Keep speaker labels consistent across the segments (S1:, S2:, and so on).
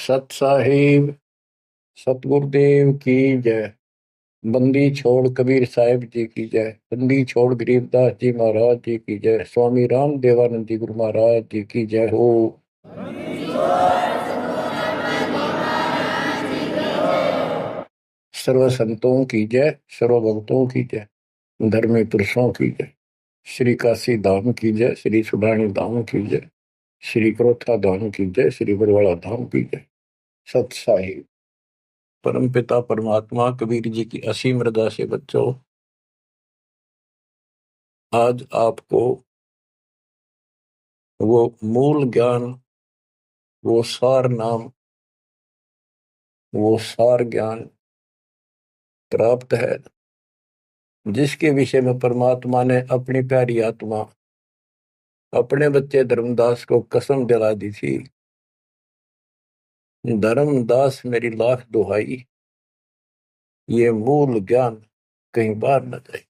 S1: सत साहिब सतगुरुदेव की जय। बंदी छोड़ कबीर साहिब जी की जय। बंदी छोड़ गरीबदास जी महाराज जी की जय। स्वामी राम देवानंद जी गुरु महाराज जी की जय हो। सर्व संतों की जय, सर्व भक्तों की जय, धर्मी पुरुषों की जय। श्री काशी धाम की जय, श्री सुडानी धाम की जय, श्री क्रोथा धाम की जय, श्री बरवाड़ा धाम की जय। सत साहिब परम पिता परमात्मा कबीर जी की असीम रजा से बच्चों, आज आपको वो मूल ज्ञान, वो सार नाम, वो सार ज्ञान प्राप्त है जिसके विषय में परमात्मा ने अपनी प्यारी आत्मा अपने बच्चे धर्मदास को कसम दिला दी थी। धर्मदास मेरी लाख दुहाई, ये मूल ज्ञान कहीं बाहर न जाए।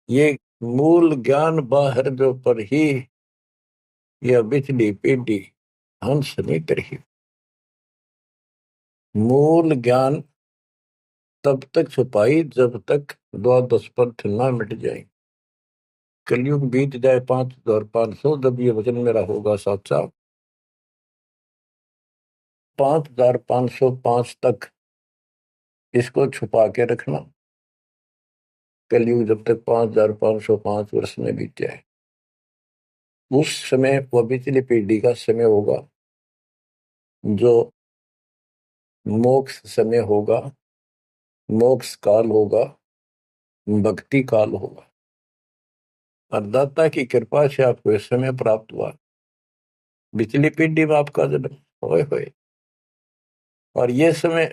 S1: ये मूल ज्ञान बाहर जो पर ही यह बिजली पीढ़ी हंस नहीं तरही। मूल ज्ञान तब तक छुपाई जब तक द्वादश पंथ ना मिट जाए। कलयुग बीत जाए 5500, जब ये वचन मेरा होगा साचा। 5505 तक इसको छुपा के रखना। कलयुग जब तक 5505 वर्ष में बीत जाए, उस समय वह पिछली पीढ़ी का समय होगा जो मोक्ष समय होगा, मोक्ष काल होगा, भक्ति काल होगा। और दाता की कृपा से आपको इस समय प्राप्त हुआ। पिछली पीढ़ी में आपका जन्म होए होए, और ये समय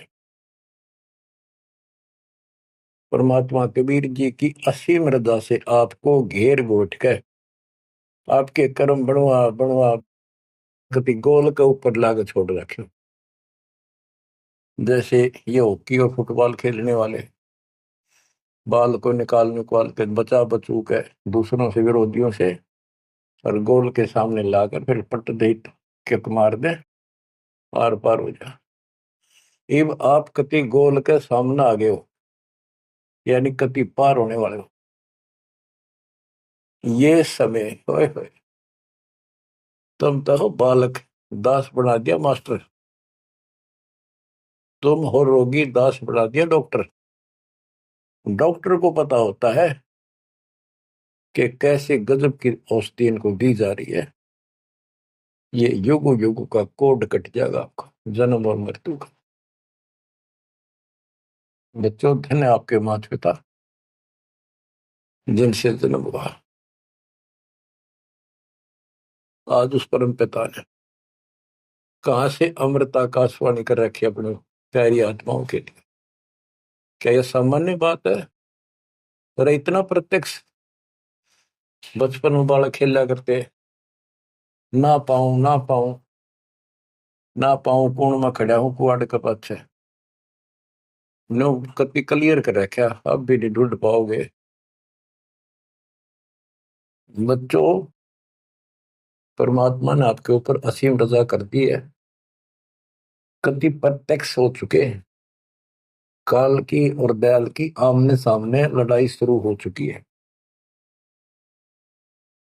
S1: परमात्मा कबीर जी की असीम रजा से आपको घेर घोट कर आपके कर्म बनवा बनवा कभी गोल के ऊपर लाग छोड़ रखे। जैसे ये हॉकी और फुटबॉल खेलने वाले बाल को निकाल निकाल के बचा बचू के दूसरों से, विरोधियों से, और गोल के सामने लाकर फिर पट दे किक मार दे, आर पार हो जा। अब आप कति गोल के सामने आ गए हो, यानी कति पार होने वाले हो। ये समय होए होए तुम तो बालक दास बना दिया मास्टर, तुम हो रोगी दास बना दिया डॉक्टर। डॉक्टर को पता होता है कि कैसे गजब की औषधि इनको दी जा रही है। ये युगो युगो का कोड कट जाएगा आपका, जन्म और मृत्यु का। बच्चों, धन्य आपके माता पिता जिनसे जन्म हुआ। आज उस परम पिता ने कहां से अमृत आकाशवाणी कर रखी अपनी प्यारी आत्माओं के लिए। क्या यह सामान्य बात है? अरे इतना प्रत्यक्ष बचपन में बालक खेला करते, ना पाऊं ना पाऊं ना पाऊं, कौन में खड़ा हूं कुआड़ के पाछे। नो कति क्लियर कर रखा, अब भी नहीं ढूंढ पाओगे। बच्चों, परमात्मा ने आपके ऊपर असीम रजा कर दी है। कति प्रत्यक्ष हो चुके हैं। काल की और दयाल की आमने सामने लड़ाई शुरू हो चुकी है,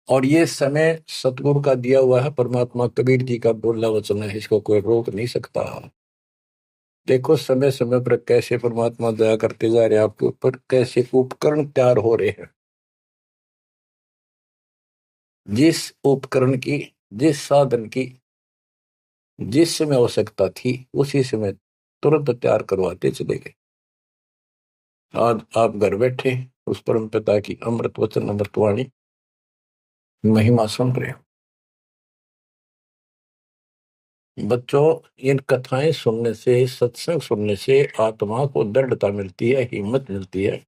S1: और ये समय सतगुरु का दिया हुआ है। परमात्मा कबीर जी का बोला वचन है, इसको कोई रोक नहीं सकता। देखो समय समय पर कैसे परमात्मा दया करते जा रहे हैं आपके ऊपर, कैसे उपकरण तैयार हो रहे हैं। जिस उपकरण की, जिस साधन की जिस समय आवश्यकता थी, उसी समय तुरंत तैयार करवाते चले गए। आज आप घर बैठे उस परम पिता की अमृत वचन अमृतवाणी महिमा सुन रहे हो। बच्चों, इन कथाएं सुनने से, सत्संग सुनने से आत्मा को दृढ़ता मिलती है, हिम्मत मिलती है।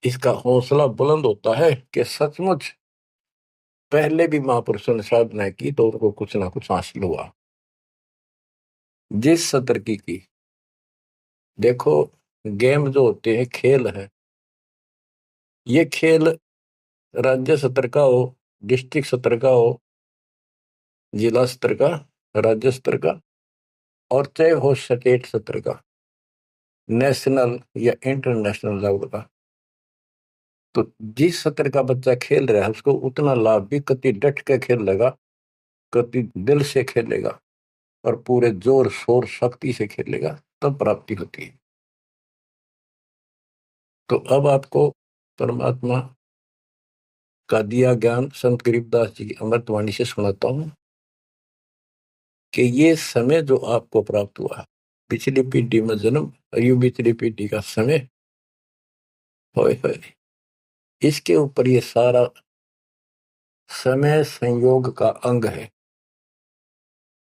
S1: इसका हौसला बुलंद होता है कि सचमुच पहले भी महापुरुषों ने साधना की तो उनको कुछ ना कुछ हासिल हुआ। जिस सत्र की देखो, गेम जो होते हैं, खेल है, ये खेल राज्य स्तर का हो, डिस्ट्रिक्ट स्तर का हो, जिला स्तर का, राज्य स्तर का, और चाहे हो स्टेट सत्र का, नेशनल या इंटरनेशनल लेवल का, तो जिस सत्र का बच्चा खेल रहा है उसको उतना लाभ भी कति डट के खेलेगा, कति दिल से खेलेगा और पूरे जोर शोर शक्ति से खेलेगा, तब प्राप्ति होती है। तो अब आपको परमात्मा का दिया ज्ञान संत गरीबदास जी की अमृतवाणी से सुनाता हूं कि ये समय जो आपको प्राप्त हुआ, पिछली पीढ़ी में जन्म और यू पिछली पीढ़ी का समय, होए होए, इसके ऊपर ये सारा समय संयोग का अंग है।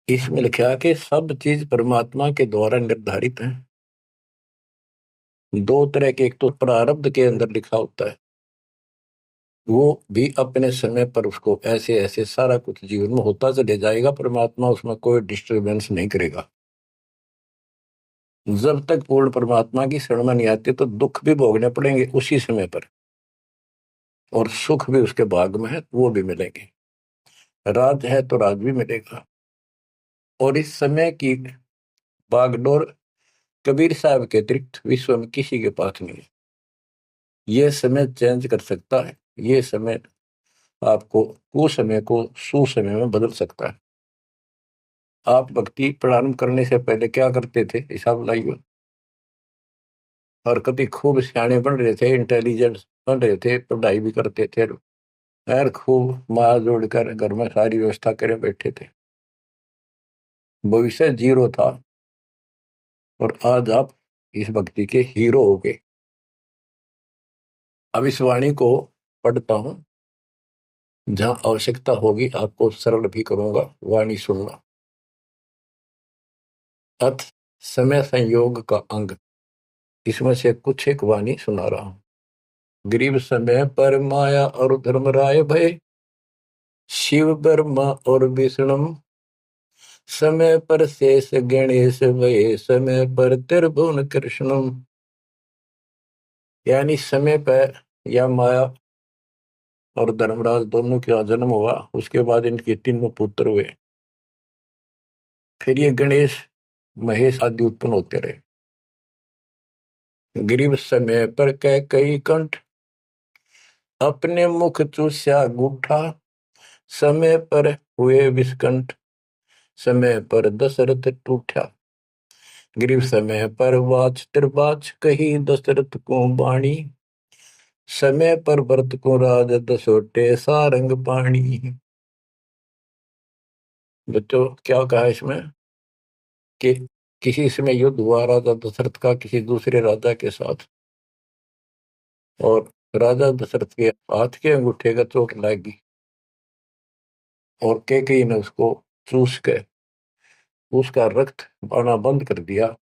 S1: इसमें लिखा कि सब चीज परमात्मा के द्वारा निर्धारित है। दो तरह के, एक तो प्रारब्ध के अंदर लिखा होता है, वो भी अपने समय पर उसको ऐसे ऐसे सारा कुछ जीवन में होता चले जाएगा, परमात्मा उसमें कोई डिस्टरबेंस नहीं करेगा। जब तक पूर्ण परमात्मा की शरण में नहीं आते तो दुख भी भोगने पड़ेंगे उसी समय पर, और सुख भी उसके भाग में है वो भी मिलेंगे। राज है तो राज भी मिलेगा। और इस समय की बागडोर कबीर साहब के अतिरिक्त विश्व में किसी के पास नहीं है। ये समय चेंज कर सकता है, ये समय आपको कुसमय को सुसमय में बदल सकता है। आप भक्ति प्रारंभ करने से पहले क्या करते थे, हिसाब लाइए। और कभी खूब सियाने बन रहे थे, इंटेलिजेंट बन रहे थे, पढ़ाई भी करते थे, यार खूब माँ जोड़कर घर में सारी व्यवस्था करे बैठे थे, भविष्य जीरो था। और आज आप इस भक्ति के हीरो हो गए। अब इस वाणी को पढ़ता हूं, जहां आवश्यकता होगी आपको सरल भी करूंगा, वाणी सुनना। अथ समय संयोग का अंग, इसमें से कुछ एक वाणी सुना रहा हूं। गरीब समय पर माया और धर्मराय भय, शिव ब्रह्मा और विष्णु, समय पर शेष गणेश भय, समय पर त्रिभुवन कृष्णम। यानी समय पर या माया और धर्मराज दोनों का जन्म हुआ, उसके बाद इनके तीनों पुत्र हुए, फिर ये गणेश महेश आदि उत्पन्न होते रहे। गरीब समय पर कह कई कंठ, अपने मुख चूस्या गुठा, समय पर हुए विस्कंठ, समय पर दशरथ टूठा। गरीब समय पर वाच त्रिबाच कही दशरथ को बाणी, समय पर भरत को राज दसोटे सारंग पाणी। बच्चों क्या कहा इसमें कि किसी समय युद्ध हुआ राजा दशरथ का किसी दूसरे राजा के साथ, और राजा दशरथ के हाथ के अंगूठे का चोट लगी और कैकेयी ने उसको चूस के उसका रक्त आना बंद कर दिया,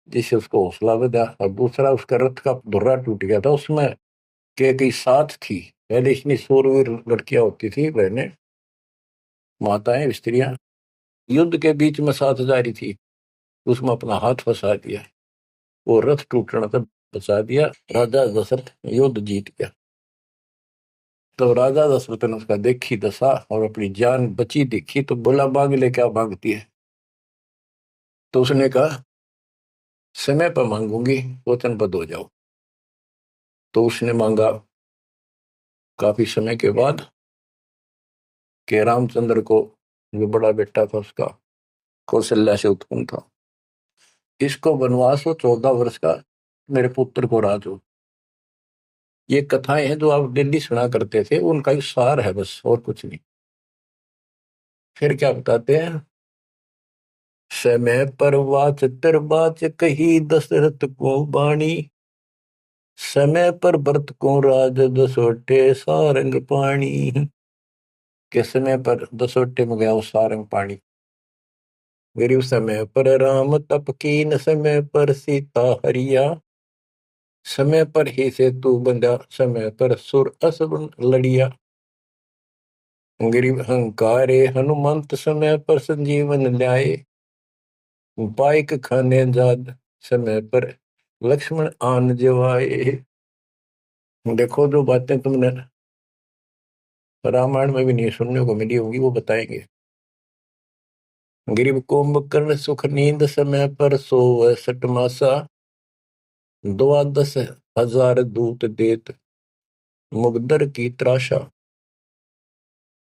S1: जिससे उसको हौसला बढ़ा। और दूसरा उसका रथ का धुर्रा टूट गया था, उसमें कैकेयी साथ थी। पहले इतनी शूरवीर लड़कियां होती थी, बहनें, माताएं, स्त्रियां, युद्ध के बीच में साथ जा रही थी, उसमें अपना हाथ फंसा दिया, वो रथ टूटने से बचा दिया, राजा दशरथ युद्ध जीत गया। तो राजा दशरथ ने उसका देखी दशा और अपनी जान बची देखी, तो बोला मांग ले, क्या मांगती है। तो उसने कहा समय पर मांगूंगी, वचनबद्ध हो जाओ। तो उसने मांगा काफी समय के बाद कि रामचंद्र को, जो बड़ा बेटा था उसका, कौशल्या से उत्पन्न था, इसको वनवास हो 14 वर्ष का, मेरे पुत्र को राज हो। ये कथाएं हैं जो आप दिल्ली सुना करते थे, उनका ही सार है बस, और कुछ नहीं। फिर क्या बताते हैं, समय पर वाच बाच कही दशरथ को बाणी, समय पर भरत को राज दसोटे सारंग पाणी। के समय पर दसोटे में गया वो सारंग पाणी। गरीब समय पर राम तप कीन, समय पर सीता हरिया, समय पर ही से तू बंधा, समय पर सुर असुर लड़िया। गरीब अहंकारे हनुमंत, समय पर संजीवन ल्याए, बाइक खाने जाद, समय पर लक्ष्मण आन जवाए। देखो जो बातें तुमने रामायण में भी नहीं सुनने को मिली होंगी, वो बताएंगे। गरीब कुंभकर्ण सुख नींद समय पर सोवै सठ मासा, द्वादश हजार दूत देत मुगदर की त्रासा।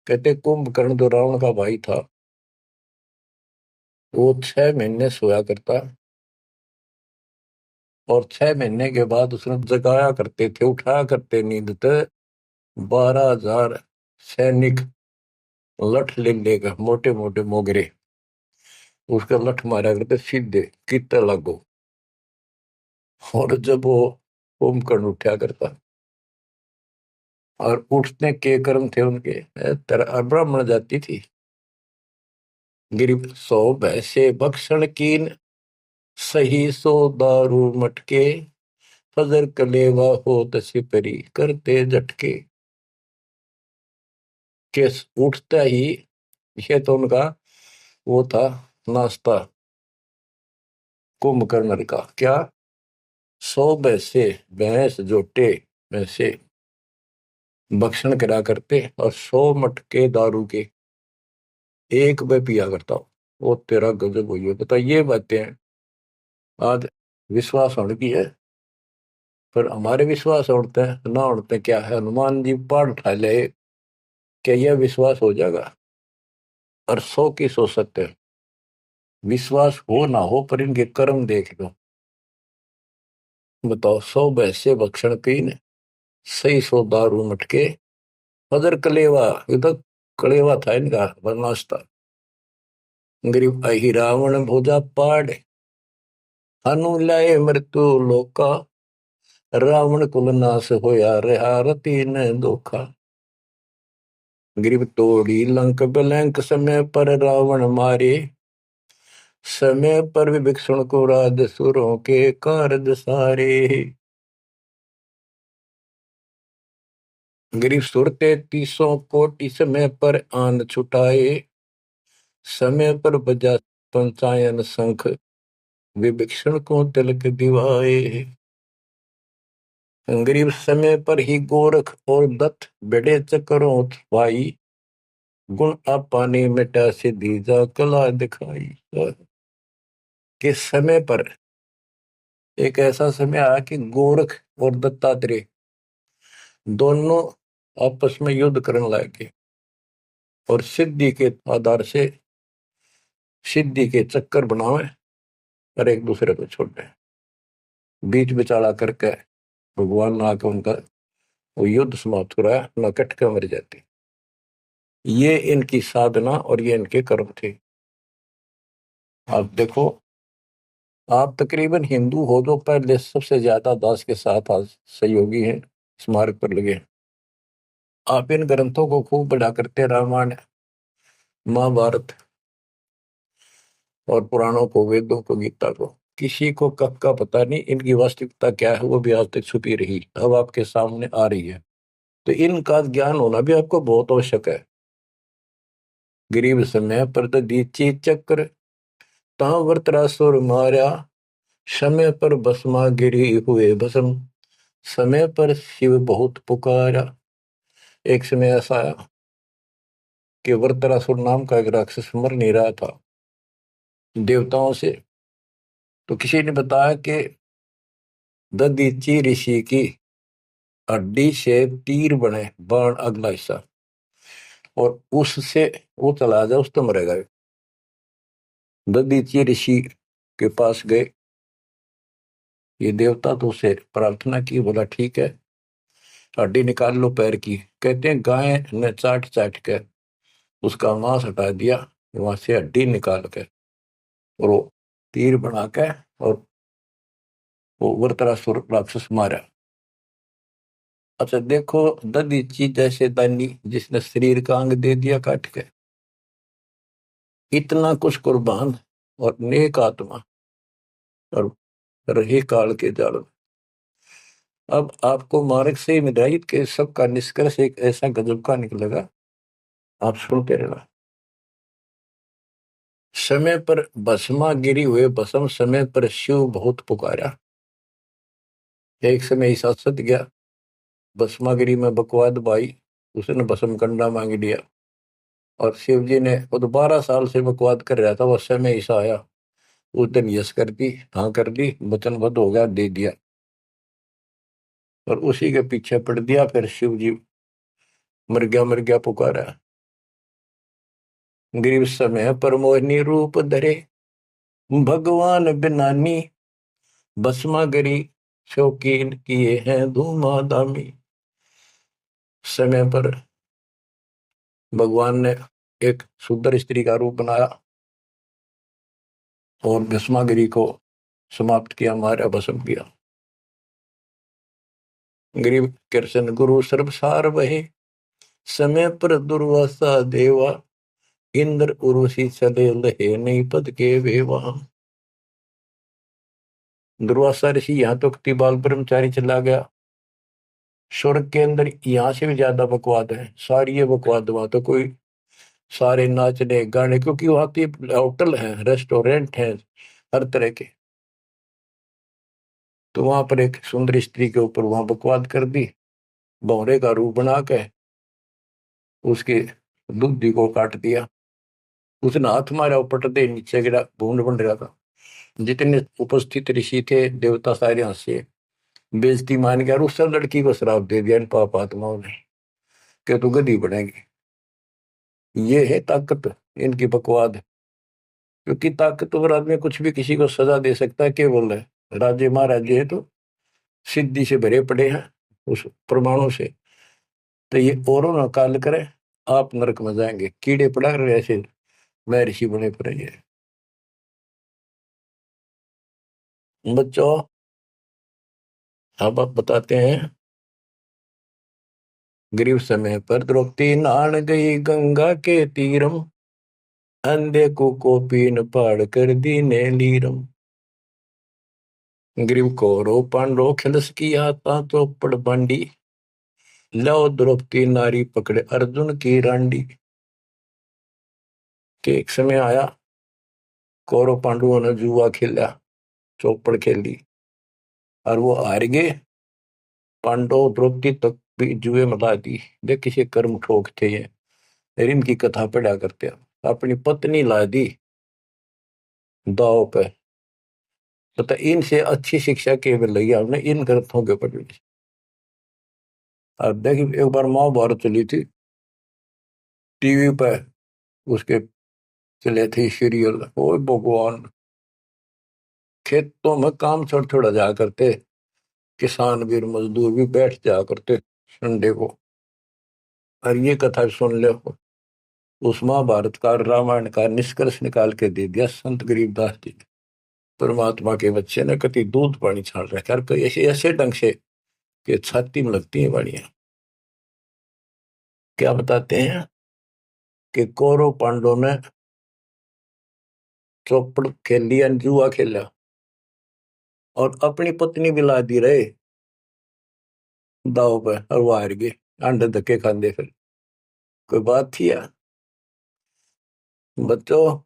S1: कहते कुंभकर्ण जो रावण का भाई था, वो 6 महीने सोया करता, और 6 महीने के बाद उसने जगाया करते थे, उठाया करते नींद से 12,000 सैनिक लठ ले लेकर, मोटे मोटे मोगरे, उसका लठ मारा करते सीधे कितने लागो। और जब वो कुंभकर्ण उठा करता, और उठने के कर्म थे उनके, तरह ब्राह्मण जाति थी। गिरिप सो भैसे भक्षण कीन, सही सो दारू मटके, फजर कलेवा हो सिपरी करते झटके। के उठता ही, ये तो उनका वो था नाश्ता कुंभकर्ण का। क्या? 100 भैंसे, भैंस जोटे भैंसे भक्षण करा करते, और 100 मटके दारू के एक वे पिया करता हूँ। वो तेरा गजब हुई है। बता, ये बातें आज विश्वास होने की है, पर हमारे विश्वास उड़ते हैं ना उड़ते क्या है, हनुमान जी पार उठा ले, क्या यह विश्वास हो जाएगा? और 100 की सो सकते हैं, विश्वास हो ना हो, पर इनके कर्म देख लो। बताओ, 100 भैंसे भक्षण कीन, सही सो दारू मटके, फजर कलेवा, ये तो कलेवा था इनका नाश्ता। गरीब अहि रावण भोजा पाड़, हनु लाए मृत्यु लोका, रावण कुल नाश होया रहा रति न धोखा। गरीब तोड़ी लंक बिलंक, समय पर रावण मारे, समय पर विभीषण को राज सुरों के कारज सारे। गरीब सुरते 30 कोटि, समय पर आन छुटाए, समय पर बजा पंचायन शंख, विभीषण को तिलक दिवाए। गरीब समय पर ही गोरख और दत्त बड़े चक्रों भाई, गुण आपाने मिटा से दीजा कला दिखाई। कि समय पर एक ऐसा समय आया कि गोरख और दत्तात्रेय दोनों आपस में युद्ध करने लगे, और सिद्धि के आधार से सिद्धि के चक्कर बनावे, और एक दूसरे को छोड़े, बीच बिचारा करके भगवान ने आके उनका वो युद्ध समाप्त कराया, न कटके मर जाते। ये इनकी साधना और ये इनके कर्म थे। आप देखो, आप तकरीबन हिंदू हो जो पहले सबसे ज्यादा दास के साथ आज सहयोगी हैं, स्मारक पर लगे। आप इन ग्रंथों को खूब पढ़ा करते, रामायण महाभारत और पुराणों को, वेदों को, गीता को। किसी को कब का पता नहीं, इनकी वास्तविकता क्या है वो भी आज तक छुपी रही, अब आपके सामने आ रही है। तो इनका ज्ञान होना भी आपको बहुत आवश्यक है। गरीब समय पर दीची चक्र, ता वृत्रासुर मारा, समय पर भस्मा गिरी हुए भस्म, समय पर शिव बहुत पुकारा। एक समय ऐसा आया कि वृत्रासुर नाम का एक राक्षस मर नहीं रहा था देवताओं से, तो किसी ने बताया कि ददीची ऋषि की हड्डी से तीर बने बाण, अगला हिस्सा, और उससे वो चला जाए, उस तो मरेगा। ददीची ऋषि के पास गए, ये देवता तो उसे प्रार्थना की, बोला ठीक है हड्डी निकाल लो पैर की। कहते हैं गाय ने चाट चाट के उसका मांस हटा दिया, वहां से हड्डी निकाल के, और वो तीर बना के, और वो वृत्रासुर राक्षस मारा। अच्छा देखो, ददीची जैसे दानी जिसने शरीर का अंग दे दिया काट के, इतना कुछ कुर्बान, और नेक आत्मा, और रही काल के जाल में। अब आपको मार्ग से हिदायत के सबका निष्कर्ष एक ऐसा गजब का निकलेगा, आप सुनते रहना। समय पर भस्मा गिरी हुए भस्म, समय पर शिव बहुत पुकारा। एक समय ऐसा सत गया, भस्मागिरी में बकवाद भाई, उसने भस्म कंडा मांग लिया। और शिव जी ने वो तो 12 साल से बकवाद कर रहा था, वो समय ऐसा आया उस दिन यस कर दी, हाँ कर दी, वचनबद्ध हो गया, दे दिया। और उसी के पीछे पड़ दिया, फिर शिव जी मर गया पुकारा। गरीब समय पर मोहिनी रूप धरे, भगवान बिनानी, भस्मा गरी शौकीन किए हैं धूमाधामी। समय पर भगवान ने एक सुंदर स्त्री का रूप बनाया और भस्मागिरी को समाप्त किया, मारा, भस्म किया। गरीब कृष्ण गुरु सर्वसार वहे, समय पर दुर्वासा देवा, इंद्र उर्वशी चले लहे, नहीं पद के वेवा। दुर्वासा ऋषि यहाँ तो बाल ब्रह्मचारी चला गया, स्वर्ग के अंदर यहाँ से भी ज्यादा बकवाद है, सारी ये बकवाद। वहां तो कोई सारे नाचने गाने, क्योंकि वहां की होटल है, रेस्टोरेंट है, हर तरह के। तो वहां पर एक सुंदर स्त्री के ऊपर वहां बकवाद कर दी, भौरे का रूप बना के उसके दूधी को काट दिया। उसने हाथ मारा, वो पट दे नीचे गिरा, भूड बन रहा था। जितने उपस्थित ऋषि थे देवता सारे हंसे, बेइज्जती मान गया, और उस लड़की को श्राप दे दिया इन पाप आत्माओं ने कि तू गधी बनेगी। ये है ताकत इनकी बकवाद। क्योंकि ताकतवर आदमी कुछ भी किसी को सजा दे सकता है, केवल है राज्य महाराजे है तो सिद्धि से भरे पड़े हैं उस परमाणु से। तो ये औरों ना काल करे, आप नरक में जाएंगे, कीड़े पड़ा रहे ऐसे मैं ऋषि बने पड़े। बच्चों अब आप बताते हैं, गरीब समय पर द्रौपदी नहान गई गंगा के तीरम, अंधे को पीन पाड़ कर दीने लीरम। ग्रीव कौरव पांडव खिलस किया ता चौपड़ बांडी, लो द्रौपदी नारी पकड़े अर्जुन की रांडी। के एक समय आया, कौरव पांडवों ने जुआ खेला, चौपड़ खेली, और वो हार गए। पांडव द्रौपदी तक भी जुए में ला दी। देख किसी कर्म ठोक थे ये, इनकी कथा पढ़ा करते हैं। अपनी पत्नी ला दी दाव पे। तो इनसे अच्छी शिक्षा के मिल रही है हमने इन ग्रंथों के पढ़ने से। अब देखिए एक बार महाभारत चली थी टीवी पे, उसके चले थे सीरियल। ओ भगवान, खेतों में काम छोड़ छोड़ा जा करते, किसान भी मजदूर भी बैठ जा करते संडे को, और ये कथा सुन ले। उस महाभारत का रामायण का निष्कर्ष निकाल के दे दिया संत गरीबदास जी ने। परमात्मा के बच्चे ने कति दूध पानी छाल रखा, और ऐसे ऐसे ढंग से कि छाती में लगती है बाड़ियां। क्या बताते हैं कि कौरव पांडव ने चौपड़ खेल लिया, जुआ खेला, और अपनी पत्नी भी ला दी रहे दाव पे, और वो हार गए, अंडे धक्के खाते। फिर कोई बात थी यार। बच्चों,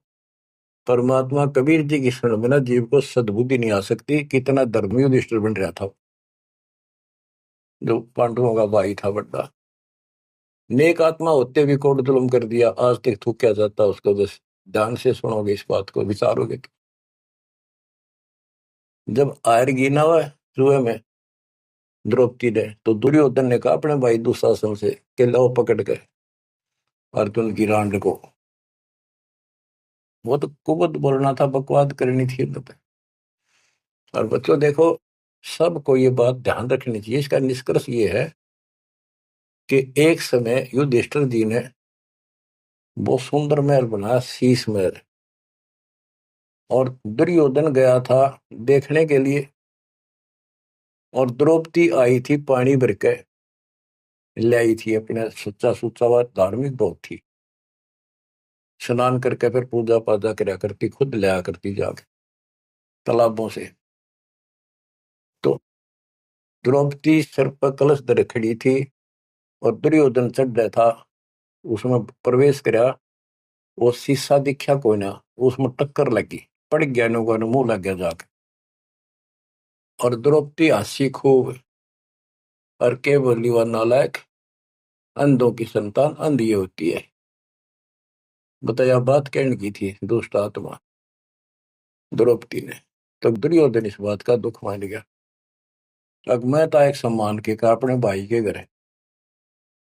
S1: परमात्मा कबीर जी की शरण में ना जीव को सद्बुद्धि नहीं आ सकती। कितना धर्मी युधिष्ठिर बन रहा था, जो पांडवों का भाई था बड़ा। नेक आत्मा होते भी कोट जुल्म कर दिया, आज तक थूका जाता उसको। बस ध्यान से सुनोगे, इस बात को विचारोगे तो। जब आयरगी ना हुआ जुए में द्रौपदी ने, तो दुर्योधन ने कहा अपने भाई दुशासन से कि लो पकड़ के अर्जुन की रांड को। वो तो कुबत बोलना था, बकवाद करनी थी तो। और बच्चों देखो, सबको ये बात ध्यान रखनी चाहिए। इसका निष्कर्ष ये है कि एक समय युधिष्ठिर जी ने बहुत सुंदर महल बनाया, शीश महल। और दुर्योधन गया था देखने के लिए, और द्रौपदी आई थी पानी भर के ले आई थी, अपने सच्चा सुच्चा हुआ, धार्मिक बहुत थी। स्नान करके फिर पूजा पाजा करा करती, खुद लिया करती जाके तालाबों से। तो द्रौपदी सर पर कलश धर खड़ी थी, और दुर्योधन चढ़ रहा था, उसमें प्रवेश करा। वो शीशा दिखा कोई ना, उसमें टक्कर लगी, पड़ गया, नो मुंह लग गया जाके। और द्रौपदी हंसी खूब, और के बोली वह नालायक, अंधों की संतान अंधी होती है। बताया बात कहने की थी दुष्ट आत्मा द्रौपदी ने। तब दुर्योधन इस बात का दुख मान गया। अब मैं था एक सम्मान के का अपने भाई के घर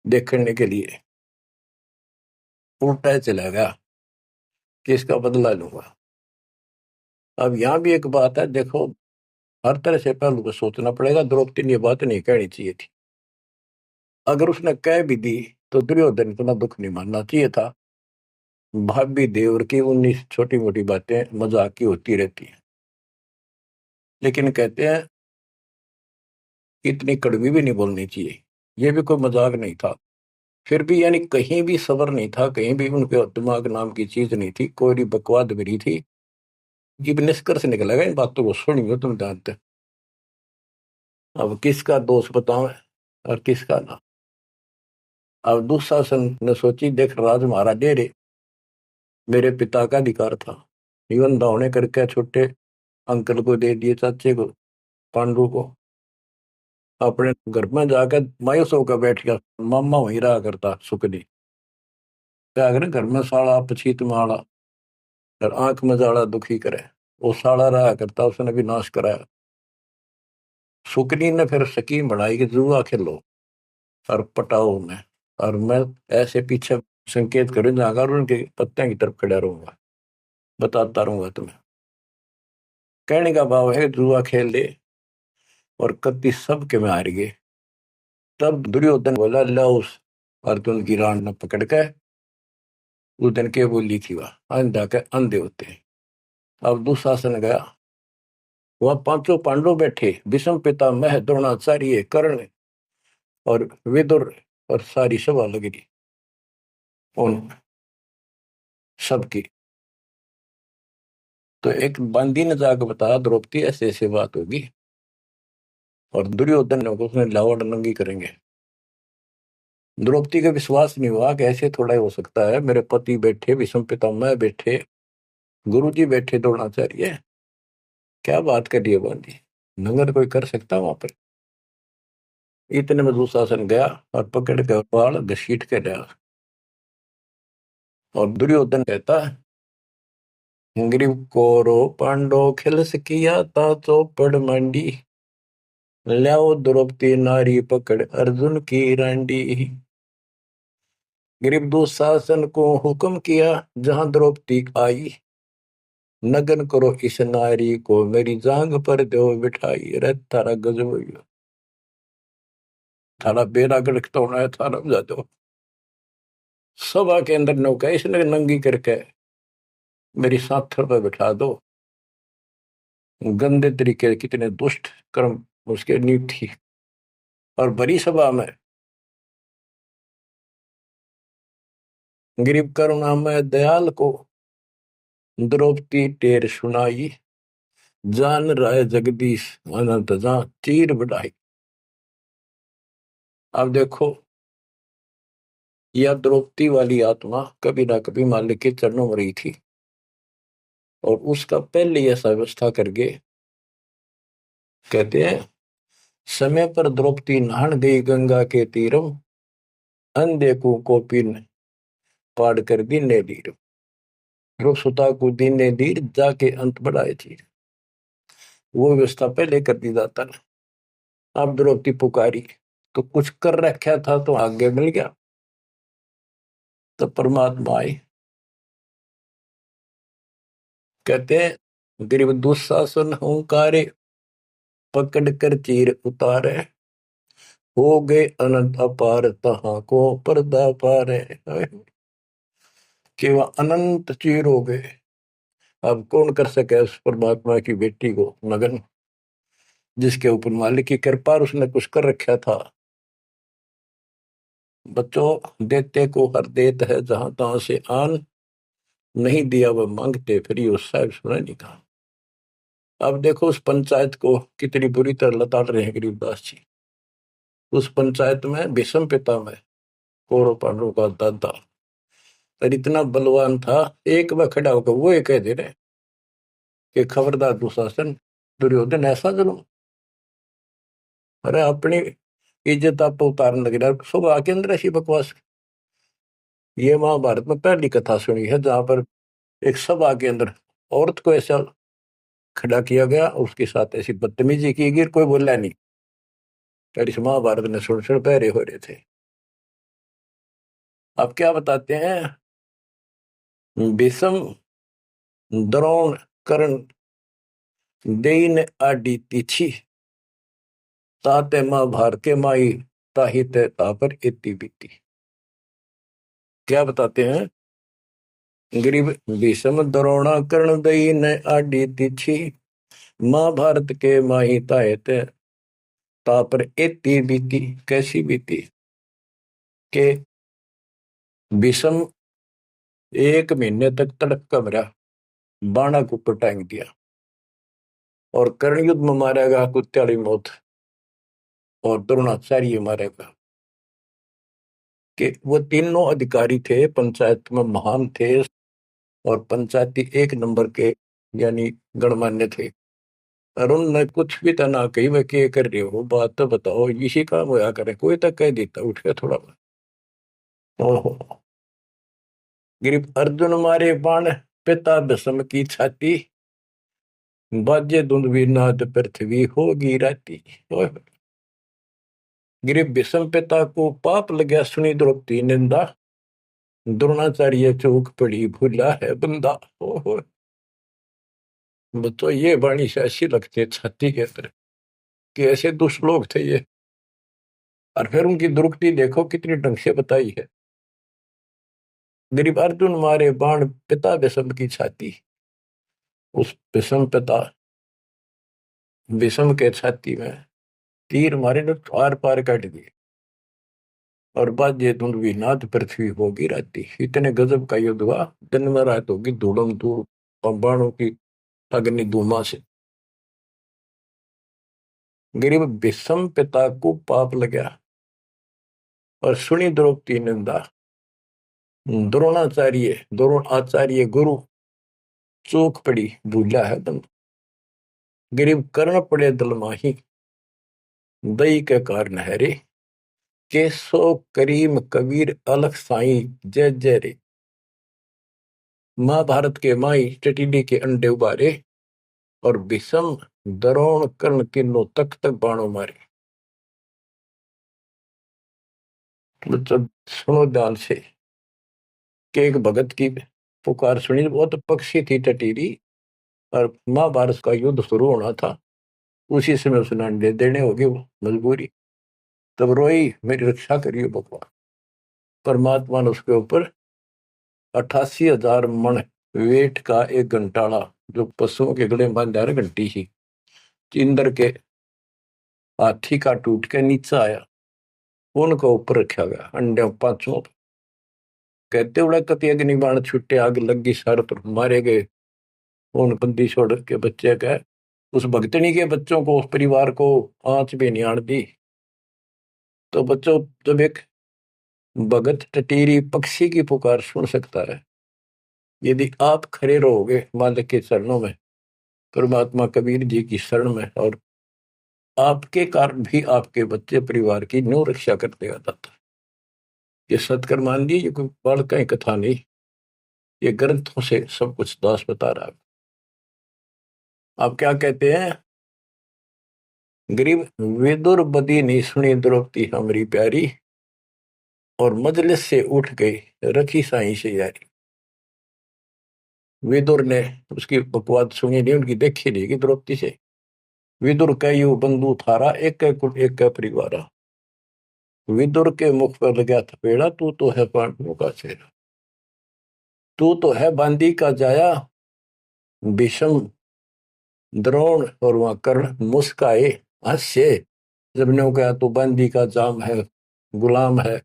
S1: देखने के लिए उल्टा चला गया कि इसका बदला लूंगा। अब यहाँ भी एक बात है, देखो हर तरह से पहलू को सोचना पड़ेगा। द्रौपदी ने ये बात नहीं कहनी चाहिए थी। अगर उसने कह भी दी तो दुर्योधन इतना दुख नहीं मानना चाहिए था। भाभी देवर की 19 छोटी मोटी बातें मजाक की होती रहती हैं, लेकिन कहते हैं इतनी कड़वी भी नहीं बोलनी चाहिए। ये भी कोई मजाक नहीं था। फिर भी यानी कहीं भी सब्र नहीं था, कहीं भी उनके दिमाग नाम की चीज नहीं थी, कोई बकवाद भरी थी। ये भी निष्कर्ष निकलेगा इन बातों को सुनियो तुम जानते। अब किसका दोष बताओ और किसका ना। अब दुशासन ने सोची, देख राज महाराज दे रे, मेरे पिता का अधिकार था। जीवन दावने करके छोटे अंकल को दे दिए, चाचे को, पांडु को। अपने घर में जाकर मायूस होकर बैठ गया। मामा वहीं रहा करता सुखनी। क्या करे घर में साड़ा पछीत माड़ा और आंख में जाड़ा दुखी करे। वो साड़ा रहा करता, उसने भी नाश कराया। सुकनी ने फिर स्कीम बढ़ाई कि जुआ खेलो और पटाओ उन्हें, और मैं ऐसे पीछे संकेत करूं जाकर और उनके पत्ते की तरफ खड़ा रहूंगा, बताता रहूंगा तुम्हें। कहने का भाव है जुआ खेल ले और कति सब के में हार गए। तब दुर्योधन बोला, ला उस अर्जुन की रान न पकड़ के। उस दिन के बोली थी वह अंधा के अंधे होते हैं। अब दुशासन गया, वह पांचों पांडव बैठे, भीष्म पितामह द्रोणाचार्य कर्ण और विदुर, और सारी सभा लग रही उन सबकी। तो एक बंदी ने जाकर बताया द्रौपदी ऐसे ऐसे बात होगी, और दुर्योधन ने उसने लावड़ नंगी करेंगे। द्रौपदी का विश्वास नहीं हुआ कि ऐसे थोड़ा ही हो सकता है। मेरे पति बैठे, भीष्म पितामह बैठे, गुरुजी बैठे, द्रोणाचार्य, क्या बात कर रही है बंदी, नंगर कोई कर सकता वहां पर। इतने में दुशासन गया और पकड़ के बाल घसीट के लिया। और दुर्योधन कहता है, ग्रीव कोरो पांडो खिलस किया ता चौपड़ मंडी, ल्याओ द्रौपदी नारी पकड़ अर्जुन की रांडी। ग्रीव दुशासन को हुक्म किया, जहां द्रौपदी आई, नगन करो इस नारी को, मेरी जांग पर दो बिठाई। अरे थारा गजब हो गया, थारा बेड़ा गड़क तो होना है, थारा बजा दो। सभा के अंदर नौका इसने नंगी करके मेरी साथर पर बिठा दो। गंदे तरीके, कितने दुष्ट कर्म उसके नींव थी। और बड़ी सभा में गरीब करुणामय दयाल को द्रौपदी टेर सुनाई, जान राय जगदीश अनंत जा चीर बढ़ाई। अब देखो, यह द्रौपदी वाली आत्मा कभी ना कभी मालिक के चरणों में रही थी, और उसका पहले ही ऐसा व्यवस्था करके कहते हैं, समय पर द्रौपदी नहान गई गंगा के तीरम, अंधे को कोपिन पाड़ कर दीने दीर, ध्रुव सुता को दीने दीर, जाके अंत बढ़ाए चीर। वो व्यवस्था पहले कर दी जाता ना। अब द्रौपदी पुकारी तो कुछ कर रखा था तो आगे मिल गया। तो परमात्मा आए, कहते हैं गरीब दुशासन हुंकारे, पकड़ कर चीर उतारे, हो गए अनंत अपार तहां को पर्दा पारे। कि वह अनंत चीर हो गए। अब कौन कर सके उस परमात्मा की बेटी को नगन, जिसके ऊपर मालिक की कृपा और उसने कुछ कर रखा था। बच्चों, देते को हर देत है, जहां तहां से आन, नहीं दिया वह मांगते फिर उस साहब सुना नहीं कहा। अब देखो उस पंचायत को कितनी बुरी तरह लताड़ रहे हैं गरीबदास जी। उस पंचायत में भीष्म पितामह कौरव पांडवों का दादा और इतना बलवान था, एक बार खड़ा होकर वो ये कह दे रहे कि खबरदार दुशासन, दुर्योधन ऐसा जुल्म। अरे अपनी इज्जत आप उतारने लग रहा, सुबह के अंदर ऐसी बकवास। ये महाभारत में पहली कथा सुनी है जहां पर एक सभा के अंदर औरत को ऐसा खड़ा किया गया, उसके साथ ऐसी बदतमीजी की गई, कोई बोला नहीं। फिर इस महाभारत ने सुन सुन पैरे हो रहे थे। अब क्या बताते हैं, भीष्म द्रोण कर्ण देइन आदि तिथि ताते महाभारत के माई ताहि ते तापर इति बीती। क्या बताते हैं, गरीब भीष्म द्रोण कर्ण देइन आदि तिथि महाभारत के माही ताहे ते तापर इति बीती। कैसी बीती के भीष्म 1 महीने तक तड़क मरा, बाणा को ऊपर टांग दिया, और कर्ण युद्ध में मारेगा कुत्याली मौत, और द्रोणाचार्य मारेगा। कि वो तीनों अधिकारी थे, पंचायत में महान थे, और पंचायती 1 नंबर के यानी गणमान्य थे। और उनने कुछ भी तो ना कही, वह क्या कर रहे हो, बात तो बताओ, इसी काम होया करे, कोई तक कह देता उठ के थोड़ा। ओहो, गिरिप अर्जुन मारे बाण पिता भीष्म की छाती, बाजे दुंदुभी नाद पृथ्वी होगी राती। गिरिप भीष्म पिता को पाप लगा, सुनी द्रौपदी निंदा, द्रोणाचार्य चौक पड़ी भूला है बंदा। ओहो, तो ये वाणी से ऐसी लगती है छाती के अंदर कि ऐसे दुष्लोक थे ये। और फिर उनकी दुर्गति देखो कितनी ढंग से बताई है। गरीब अर्जुन मारे बाण पिता भीष्म की छाती, उस भीष्म पिता भीष्म के छाती में तीर मारे ने आर पार काट दिए, और बाजे धुंधवी नाद पृथ्वी होगी राती। इतने गजब का युद्ध हुआ, दिन में रात होगी धूलम धूल बाणों की अग्नि धूमा से। गरीब भीष्म पिता को पाप लगा, और सुनी द्रौपदी निंदा, द्रोण आचार्य गुरु चूक पड़ी भूला है दम। गरीब कर्ण पड़े दल माही, दई के कारण है रे, केसो करीम कबीर अलख साई जय जय रे। महाभारत के माई टिटिडी के अंडे उबारे, और भीष्म द्रोण कर्ण तीनों तक तक बाणों मारे। बच्चों सुनो ध्यान से, कि एक भगत की पुकार सुनी, बहुत पक्षी थी टटीरी, और महाभारत का युद्ध शुरू होना था, उसी समय उसने अंडे देने होगी, वो मजबूरी। तब रोई, मेरी रक्षा करिए भगवान। परमात्मा ने उसके ऊपर 88,000 मन वेट का एक घंटाड़ा, जो पशुओं के गले में बांधा घंटी ही, इंद्र के हाथी का टूट के नीचे आया, उनको ऊपर रखा गया अंडे 5 कहते उड़ा कति अग्नि बाण छुट्टे, आग लगी सारे तरफ मारे गए। उन बंदी छोड़ के बच्चे का, उस भगतनी के बच्चों को, उस परिवार को आंच भी नहीं आन दी। तो बच्चों, जब एक भगत टटीरी पक्षी की पुकार सुन सकता है, यदि आप खड़े रहोगे मालिक के चरणों में, परमात्मा कबीर जी की शरण में, और आपके कारण भी आपके बच्चे परिवार की न्यू रक्षा करते आ जाता। ये सत्कर मान लीजिए, कोई बड़ कहीं कथा नहीं, ये ग्रंथों से सब कुछ दास बता रहा है। आप क्या कहते हैं, गरीब विदुर बदी नहीं सुनी द्रौपदी हमारी प्यारी, और मजलिस से उठ गई रखी साई से यारी। विदुर ने उसकी बकवाद सुनी नहीं, उनकी देखी नहीं कि द्रौपदी से। विदुर कयु बंधु थारा, एक कुल एक परिवारा। विदुर के मुख पर लगा थपेड़ा, तू तो है पांडवों का चेहरा, तू तो है बांदी का जाया। भीष्म द्रोण और वहां कर्ण मुस्काए हास्य, जब ने कहा तू बांदी का जाम है, गुलाम है,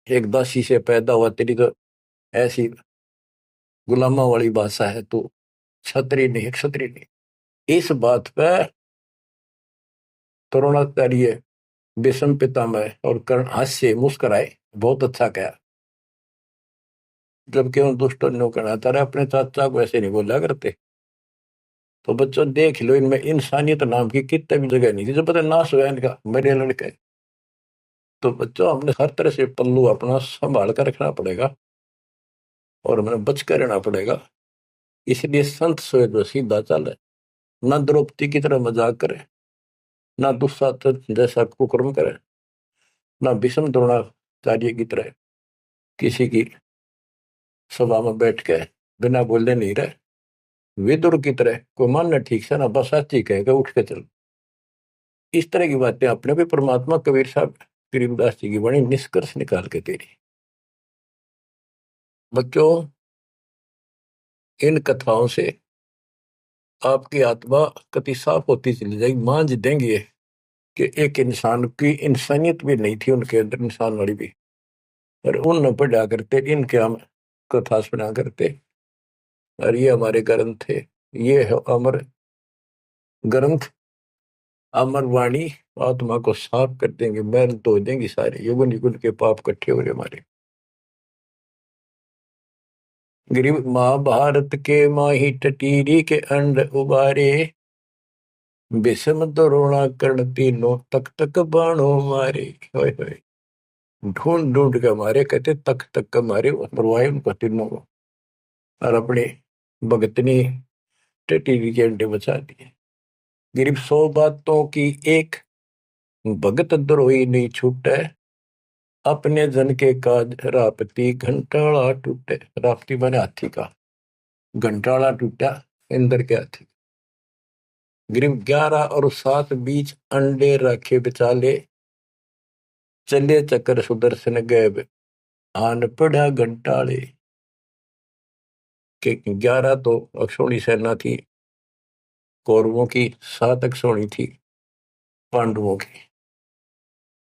S1: एक दासी से पैदा हुआ, तेरी तो ऐसी गुलामा वाली भाषा है, तू क्षत्रिय नहीं, क्षत्रिय नहीं। इस बात पे द्रोणाचार्य भीष्म पितामह और कर्ण हास्य मुस्कुराए, बहुत अच्छा कहा। जबकि उन दुष्टों ने कहना था, अपने चाचा को ऐसे नहीं बोला करते। तो बच्चों देख लो, इनमें इंसानियत नाम की कितने भी जगह नहीं थी, जब पता नाश हुआ इनका, मेरे लड़के। तो बच्चों, हमने हर तरह से पल्लू अपना संभाल कर रखना पड़ेगा। और हमें बच कर रहना पड़ेगा। इसलिए संत सोए जो सीधा चले, ना द्रौपदी की तरह मजाक करे, ना दुस्साहस जैसा कुकर्म करे, ना भीष्म द्रोणाचार्य की तरह किसी की सभा में बैठ के बिना बोले नहीं रहे। विदुर की तरह कोई मानना ठीक से ना बस साची कहेगा उठ के चल। इस तरह की बातें अपने भी परमात्मा कबीर साहब गरीबदास जी की बड़ी निष्कर्ष निकाल के दे रही। बच्चों, इन कथाओं से आपकी आत्मा कति साफ होती चली जाएगी। मान देंगे कि एक इंसान की इंसानियत भी नहीं थी उनके अंदर, इंसान वाली भी, और उन न पढ़ा करते, इनके हम कथा सुना करते। और ये हमारे ग्रंथ थे, ये है अमर ग्रंथ, अमर वाणी। आत्मा को साफ कर देंगे, मैल धो देंगे सारे युगन युगन के पाप इकट्ठे हो रहे हमारे। गरीब महाभारत के माही टटीरी के अंड उबारे, विषम द्रोणा कर्ण तीनों तक तक बाणों मारे। होय होय, ढूंढ ढूंढ के मारे, कहते तक तक के मारे, मरवाए उनको तीनों को, और अपने भगतनी टटीरी के अंडे बचा दिए। गरीब 100 बातों की एक, भगत द्रोही नहीं छूटे, अपने जन के काज रापती घंटाला टूटे। रापती बने हाथी का, घंटाला टूटा इंद्र के हाथी। गरीब 11 और 7 बीच अंडे रखे बिचाले, चले चक्कर सुदर्शन गए आन पड़ा घंटाले। के 11 तो अक्षौणी सेना थी कौरवों की, 7 अक्षौणी थी पांडवों की।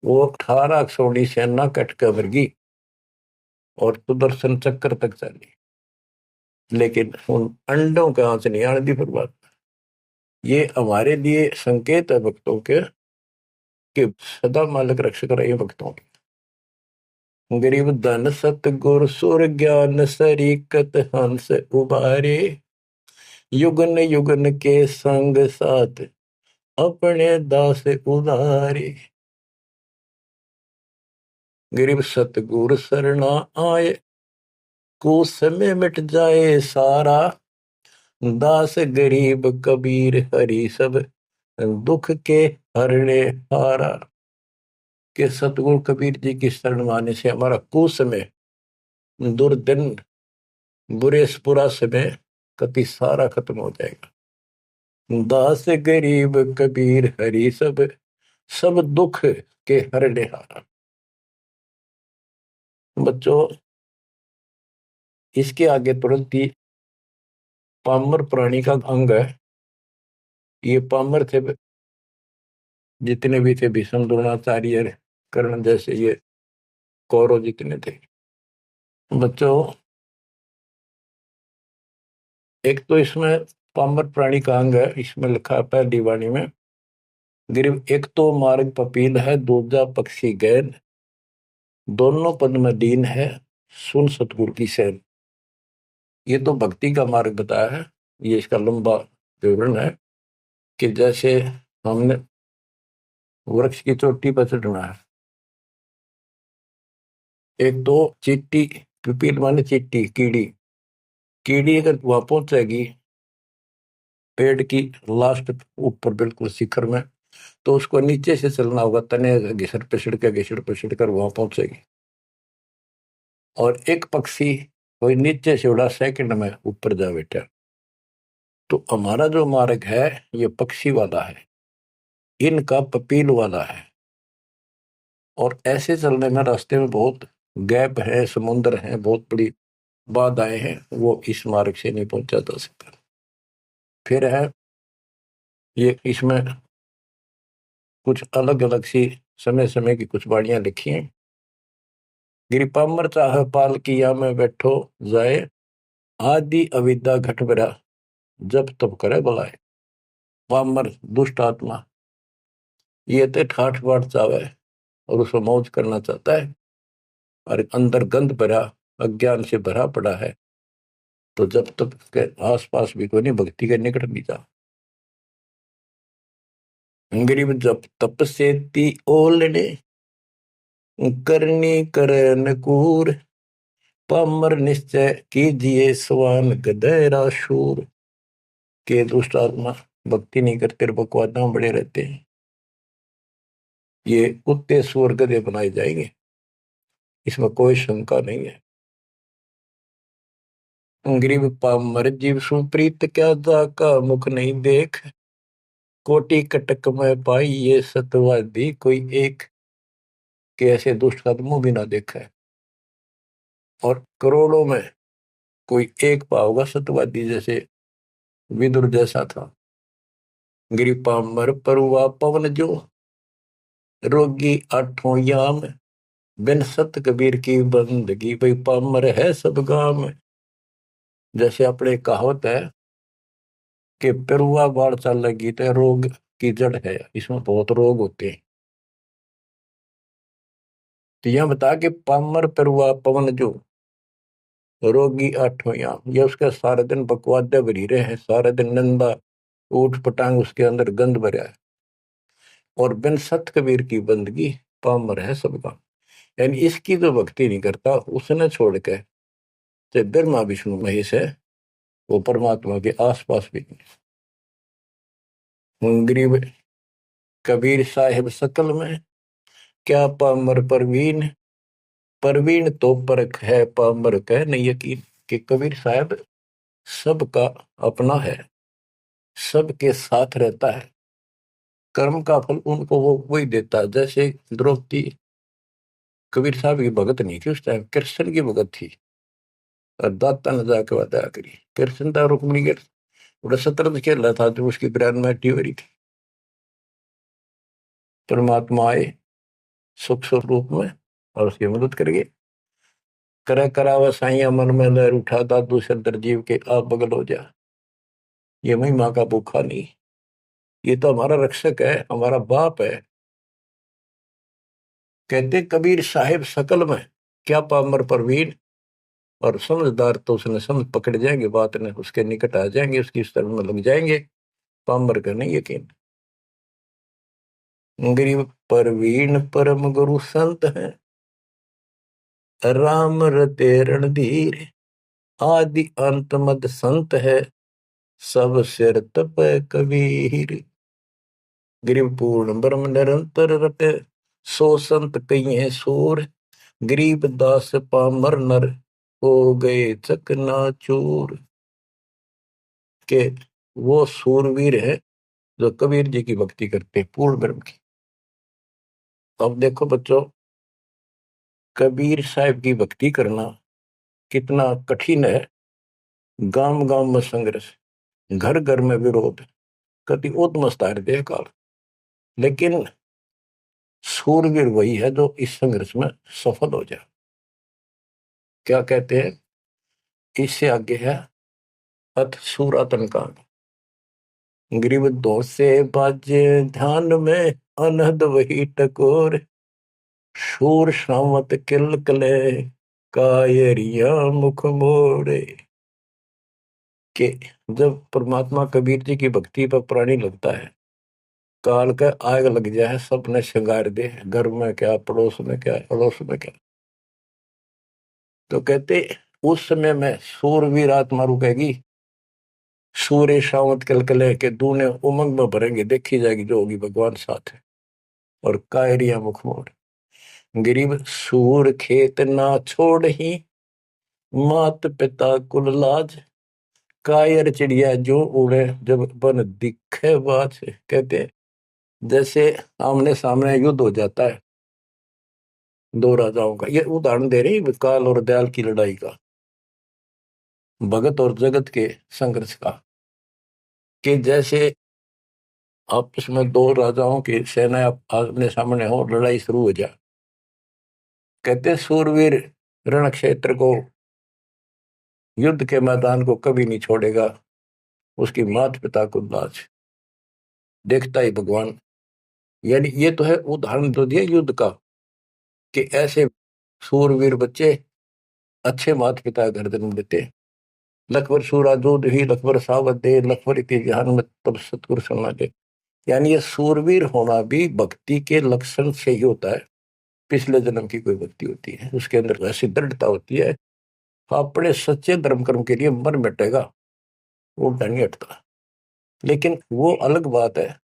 S1: वो 18 अक्षौणी सेना कट कर वर्गी और सुदर्शन चक्कर तक चली, लेकिन उन अंडों का आंच नहीं आने दी। फिर बात ये हमारे लिए संकेत है भक्तों के, कि सदा मालिक रक्षक रहे भक्तों के। गरीब धन सतगुर सुर ज्ञान सरीकत हंस उबारे, युगन युगन के संग साथ अपने दास उदारे। गरीब सतगुर सरना आए, कुछ समय मिट जाए सारा, दास गरीब कबीर हरि सब दुख के हरने हारा। के सतगुरु कबीर जी की शरण माने से हमारा कुछ समय, दुर्दिन, बुरा समय कति सारा खत्म हो जाएगा। दास गरीब कबीर हरि सब सब दुख के हरने हारा। बच्चों, इसके आगे तुरंत ही पामर प्राणी का अंग है। ये पामर थे जितने भी थे, भीष्म द्रोणाचार्य कर्ण जैसे ये कौरव जितने थे। बच्चों, एक तो इसमें पामर प्राणी का अंग है, इसमें लिखा है पहली वाणी में, गरीब एक तो मार्ग पपील है, दूजा पक्षी गैन, दोनों पद में दीन है, सुन सतगुरु की सैन। ये तो भक्ति का मार्ग बताया है। ये इसका लंबा विवरण है कि जैसे हमने वृक्ष की चोटी पर चढ़ना है, एक तो चीटी, पिपील माने चीटी, कीड़ी, कीड़ी अगर वहां पहुंचेगी पेड़ की लास्ट ऊपर बिल्कुल शिखर में, तो उसको नीचे से चलना होगा, तने घिसड़ पिसड़ कर वहां पहुंचेगी। और एक पक्षी कोई नीचे से उड़ा, सेकंड में ऊपर जा बैठा। तो हमारा जो मार्ग है ये पक्षी वाला है, इनका पपील वाला है। और ऐसे चलने में रास्ते में बहुत गैप है, समुद्र है, बहुत बड़ी बाधाएं हैं, वो इस मार्ग से नहीं पहुंचा जा सकता। फिर है ये, इसमें कुछ अलग अलग सी समय समय की कुछ वाणियां लिखी हैं। गिरिपामर चाह पाल किया में बैठो जाए, आदि अविद्या घट बरा जब तब करे बुलाए। पामर दुष्ट आत्मा ये तो ठाठ बाट चावे और उसको मौज करना चाहता है, और अंदर गंध भरा अज्ञान से भरा पड़ा है, तो जब तक के आस पास भी कोई नहीं, भक्ति के निकट नहीं जा। गरीब जब तप से ती ओलने, करनी करे नकूर, पामर निश्चय कीजिए स्वान गधेरा शूर। के दुष्ट आत्मा भक्ति नहीं करते और बकवादा में बड़े रहते हैं, ये कुत्ते सुअर गधे बनाए जाएंगे, इसमें कोई शंका नहीं है। गरीब पामर जीव सुप्रीत क्या जाका मुख नहीं देख। कोटि कटक में पाई ये सतवादी कोई एक। के ऐसे दुष्ट का तो मुंह भी ना देखा है, और करोड़ों में कोई एक पाओगा सतवादी जैसे विदुर जैसा था। गिरी पामर परुआ पवन जो रोगी आठों याम। बिन सत कबीर की बंदगी भाई पामर है सब गाम। जैसे अपने कहावत है कि पेरुआ बाढ़ चल लगी तो रोग की जड़ है, इसमें बहुत रोग होते हैं। तो यह बता कि पामर पेरुआ पवन जो रोगी आठों याम, ये उसके सारे दिन बकवादे भरी रहे हैं, सारे दिन नंदा ऊट पटांग उसके अंदर गंद भरा है। और बिन सत कबीर की बंदगी पामर है सबका, यानी इसकी जो भक्ति नहीं करता उसने छोड़ के चाहे ब्रह्मा विष्णु महेश है, वो परमात्मा के आसपास भी नहीं। गरीब कबीर साहिब सकल में क्या पामर परवीन। परवीन तो परख है पामर कह नहीं यकीन। कि कबीर साहब सबका अपना है, सबके साथ रहता है, कर्म का फल उनको वो वही देता है। जैसे द्रौपदी कबीर साहब की भगत नहीं थी, उस टाइम कृष्ण की भगत थी, और दाता ने जाके बताया करी कृष्ण था रुक्मिणी के बड़ा शतरंज खेल रहा था, जो उसकी ग्रैंड मैटी हो रही थी। परमात्मा आए सुख स्वरूप में और उसकी मदद करेंगे। करे करावा साइया मन में लहर उठा दादू सदर जीव के आप बगल हो जा। ये महिमा का भूखा नहीं, ये तो हमारा रक्षक है, हमारा बाप है। कहते कबीर साहिब सकल में क्या पामर परवीन। और समझदार तो उसने समझ पकड़ जाएंगे, बात ने उसके निकट आ जाएंगे, उसकी शरण में लग जाएंगे। पामर का नहीं यकीन। गरीब परवीन परम गुरु संत है, राम रते रणधीर। आदि अंत मद संत है, सब सिर तप कबीर। गरीब पूर्ण ब्रह्म निरंतर रटे, सो संत कहिए सूर। गरीब दास पामर नर, हो गए चकनाचूर। के वो सूरवीर है जो कबीर जी की भक्ति करते हैं पूर्ण ब्रह्म की। अब देखो बच्चों, कबीर साहब की भक्ति करना कितना कठिन है। गांव गांव में संघर्ष, घर घर में विरोध, कति उद्मस्तार देह काल। लेकिन सूरवीर वही है जो इस संघर्ष में सफल हो जाए। क्या कहते हैं, इससे आगे है अथ सूरातन कांड। ग्रीव दो से बाजे ध्यान में, अनहद वही टकोर। शूर शामत किल कले, कायरिया मुख मोड़े। कि जब परमात्मा कबीर जी की भक्ति पर प्राणी लगता है, काल का आग लग जाए, सबने श्रृंगार दे, घर में क्या पड़ोस में क्या अड़ोस में क्या। तो कहते उस समय में सूरवीर आत्मा रुकेगी, सूर्य शावत कलकले के दूने उमंग में भरेंगे, देखी जाएगी जो होगी भगवान साथ है। और कायरिया मुख मोड़। गरीब सूर खेत ना छोड़ ही, मात पिता कुल लाज। कायर चिड़िया जो उड़े जब बन दिखे बाज। कहते जैसे आमने सामने युद्ध हो जाता है दो राजाओं का, ये उदाहरण दे रही काल और दयाल की लड़ाई का, भगत और जगत के संघर्ष का। कि जैसे आपस में दो राजाओं की सेना आमने सामने हो, लड़ाई शुरू हो जाए। कहते सूरवीर रण क्षेत्र को, युद्ध के मैदान को कभी नहीं छोड़ेगा, उसकी माता पिता को लाज देखता ही भगवान। यानी ये तो है उदाहरण तो दिया युद्ध का, कि ऐसे सूरवीर बच्चे अच्छे माता पिता घर जन्म देते। लखबर सूरा दूध ही लखबर सावत दे, लखबर इति जहान में तब सतगुरु सुना दे। यानी ये सूरवीर होना भी भक्ति के लक्षण से ही होता है। पिछले जन्म की कोई भक्ति होती है, उसके अंदर ऐसी दृढ़ता होती है अपने सच्चे धर्म कर्म के लिए मर मिटेगा, वो डर नहीं हटता। लेकिन वो अलग बात है।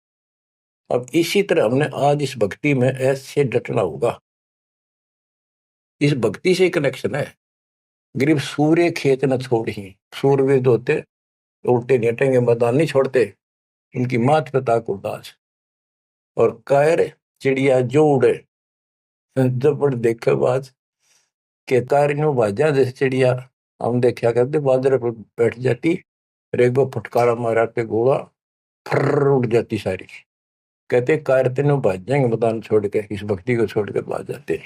S1: अब इसी तरह हमने आज इस भक्ति में ऐसे डटना होगा। इस भक्ति से कनेक्शन है। गरीब सूर्य खेत न छोड़ ही, सूरवीर होते उल्टे नहीं हटेंगे, मैदान नहीं छोड़ते, इनकी मात पिता को दाज। और कायर चिड़िया जो उड़े, जब बड़ देखे बाज के कायर नो बाजा, जैसे चिड़िया हम देखा करते बाजरे पर बैठ जाती, एक बार फटकारा मारा के गोला फर्र उड़ जाती सारी। कहते कायर तीनों भाज जाएंगे मैदान छोड़ के, इस भक्ति को छोड़ कर भाज जाते।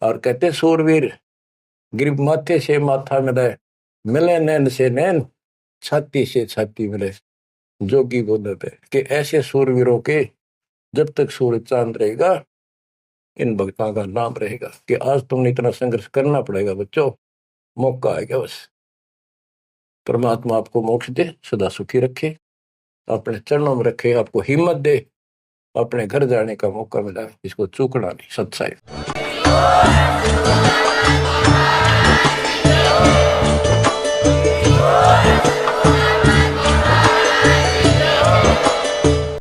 S1: और कहते सूरवीर गरीब माथे से माथा मिले, मिले नैन से नैन, छाती से छाती मिले। जोगी बोले थे कि ऐसे सूरवीरों के जब तक सूरज चांद रहेगा, इन भक्तों का नाम रहेगा। कि आज तुमने इतना संघर्ष करना पड़ेगा बच्चों, मौका आएगा बस। परमात्मा आपको मोक्ष दे, सदा सुखी रखे, अपने चरणों में रखे, आपको हिम्मत दे, अपने घर जाने का मौका मिला, इसको चूकना नहीं। सत्साई।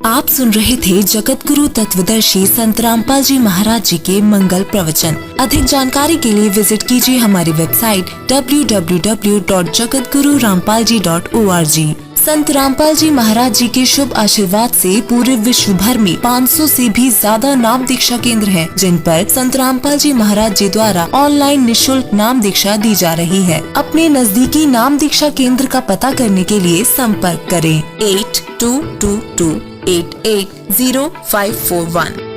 S2: आप सुन रहे थे जगत गुरु तत्वदर्शी संत रामपाल जी महाराज जी के मंगल प्रवचन। अधिक जानकारी के लिए विजिट कीजिए हमारी वेबसाइट www.jagatgururampalji.org। संत रामपाल जी महाराज जी के शुभ आशीर्वाद से पूरे विश्व भर में 500 से भी ज्यादा नाम दीक्षा केंद्र हैं, जिन पर संत रामपाल जी महाराज जी द्वारा ऑनलाइन निशुल्क नाम दीक्षा दी जा रही है। अपने नजदीकी नाम दीक्षा केंद्र का पता करने के लिए संपर्क करें 8222880541।